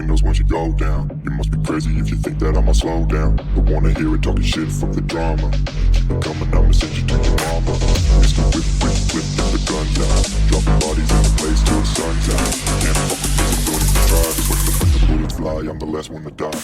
windows once you go down. You must be crazy if you think that I'ma slow down. Don't wanna hear it talking shit, fuck the drama. Keep it coming, I'ma send you to your mama. Mr. Whip, whip, whip, get the guns out. Dropping bodies in the place till the sun's out. You can't fuck with me, so don't even try. 'Cause when the bullets fly, I'm the last one to die.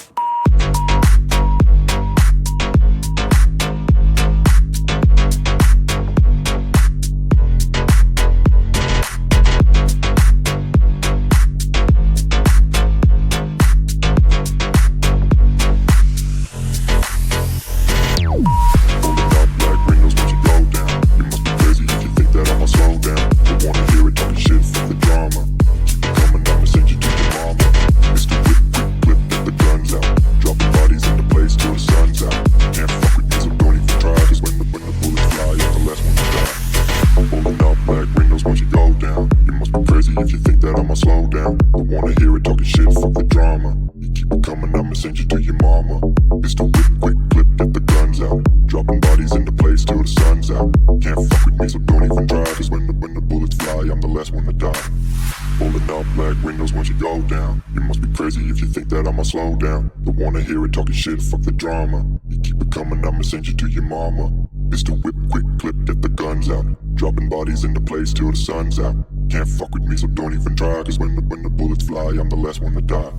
If you think that I'ma slow down, don't wanna hear it talking shit, fuck the drama. You keep it coming, I'ma send you to your mama. Mr. Whip, quick clip, get the guns out. Dropping bodies into place till the sun's out. Can't fuck with me, so don't even try. 'Cause when the bullets fly, I'm the last one to die. Pulling up black windows once you go down. You must be crazy if you think that I'ma slow down. Don't wanna hear it talking shit, fuck the drama. You keep it coming, I'ma send you to your mama. Mr. Whip, quick clip, get the guns out. Dropping bodies into place till the sun's out. Can't fuck with me, so don't even try. 'Cause when the bullets fly, I'm the last one to die.